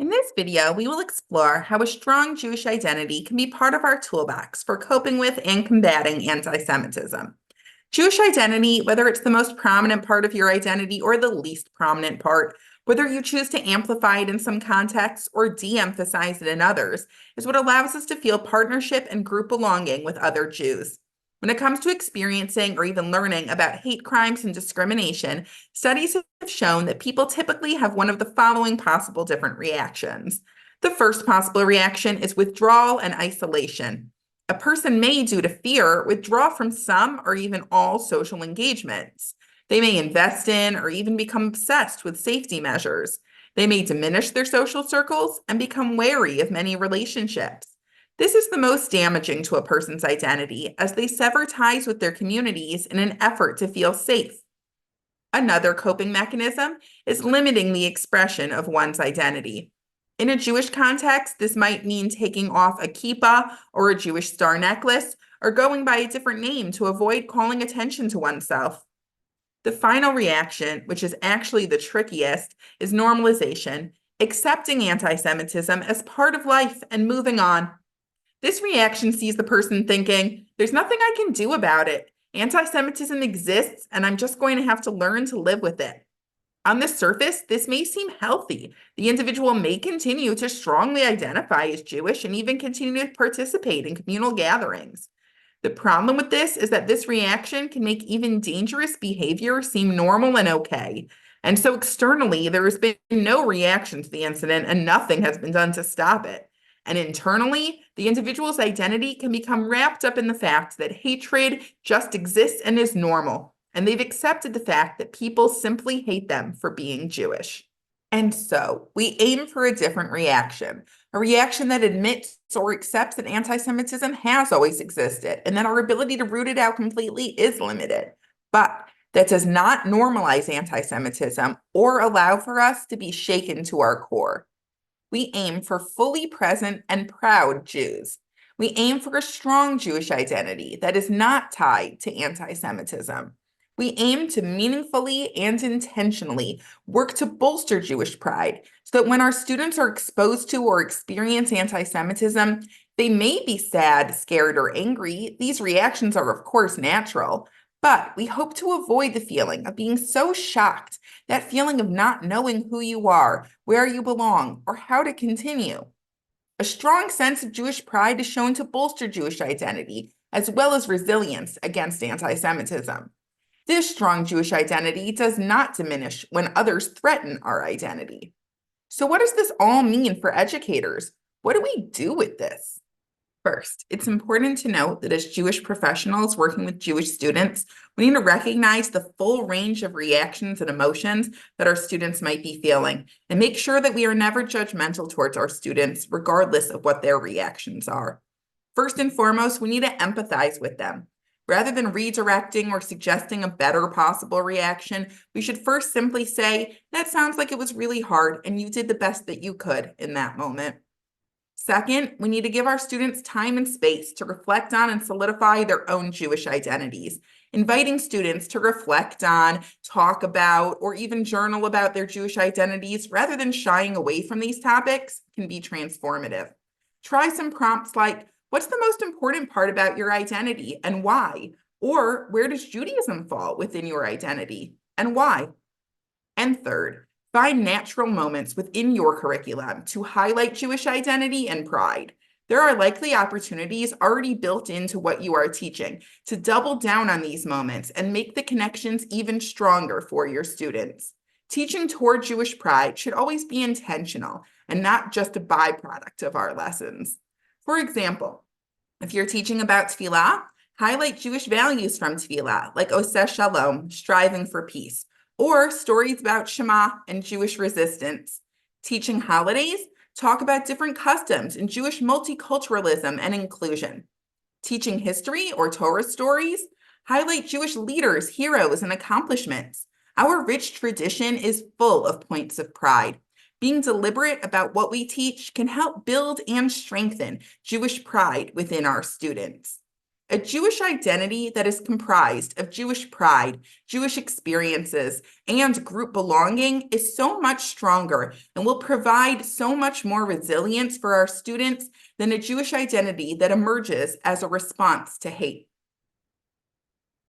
In this video, we will explore how a strong Jewish identity can be part of our toolbox for coping with and combating anti-Semitism. Jewish identity, whether it's the most prominent part of your identity or the least prominent part, whether you choose to amplify it in some contexts or de-emphasize it in others, is what allows us to feel partnership and group belonging with other Jews. When it comes to experiencing or even learning about hate crimes and discrimination, studies have shown that people typically have one of the following possible different reactions. The first possible reaction is withdrawal and isolation. A person may, due to fear, withdraw from some or even all social engagements. They may invest in or even become obsessed with safety measures. They may diminish their social circles and become wary of many relationships. This is the most damaging to a person's identity, as they sever ties with their communities in an effort to feel safe. Another coping mechanism is limiting the expression of one's identity. In a Jewish context, this might mean taking off a kippah or a Jewish star necklace, or going by a different name to avoid calling attention to oneself. The final reaction, which is actually the trickiest, is normalization, accepting anti-Semitism as part of life and moving on. This reaction sees the person thinking, there's nothing I can do about it. Anti-Semitism exists, and I'm just going to have to learn to live with it. On the surface, this may seem healthy. The individual may continue to strongly identify as Jewish and even continue to participate in communal gatherings. The problem with this is that this reaction can make even dangerous behavior seem normal and okay. And so externally, there has been no reaction to the incident and nothing has been done to stop it. And internally, the individual's identity can become wrapped up in the fact that hatred just exists and is normal, and they've accepted the fact that people simply hate them for being Jewish. And so, we aim for a different reaction, a reaction that admits or accepts that anti-Semitism has always existed, and that our ability to root it out completely is limited. But that does not normalize anti-Semitism or allow for us to be shaken to our core. We aim for fully present and proud Jews. We aim for a strong Jewish identity that is not tied to anti-Semitism. We aim to meaningfully and intentionally work to bolster Jewish pride so that when our students are exposed to or experience anti-Semitism, they may be sad, scared, or angry. These reactions are, of course, natural. But we hope to avoid the feeling of being so shocked, that feeling of not knowing who you are, where you belong, or how to continue. A strong sense of Jewish pride is shown to bolster Jewish identity, as well as resilience against anti-Semitism. This strong Jewish identity does not diminish when others threaten our identity. So what does this all mean for educators? What do we do with this? First, it's important to note that as Jewish professionals working with Jewish students, we need to recognize the full range of reactions and emotions that our students might be feeling, and make sure that we are never judgmental towards our students, regardless of what their reactions are. First and foremost, we need to empathize with them. Rather than redirecting or suggesting a better possible reaction, we should first simply say, that sounds like it was really hard, and you did the best that you could in that moment. Second, we need to give our students time and space to reflect on and solidify their own Jewish identities. Inviting students to reflect on, talk about, or even journal about their Jewish identities rather than shying away from these topics can be transformative. Try some prompts like, what's the most important part about your identity and why? Or where does Judaism fall within your identity and why? And third, find natural moments within your curriculum to highlight Jewish identity and pride. There are likely opportunities already built into what you are teaching to double down on these moments and make the connections even stronger for your students. Teaching toward Jewish pride should always be intentional and not just a byproduct of our lessons. For example, if you're teaching about tefillah, highlight Jewish values from tefillah, like oseh shalom, striving for peace, or stories about Shema and Jewish resistance. Teaching holidays, talk about different customs and Jewish multiculturalism and inclusion. Teaching history or Torah stories, highlight Jewish leaders, heroes, and accomplishments. Our rich tradition is full of points of pride. Being deliberate about what we teach can help build and strengthen Jewish pride within our students. A Jewish identity that is comprised of Jewish pride, Jewish experiences, and group belonging is so much stronger and will provide so much more resilience for our students than a Jewish identity that emerges as a response to hate.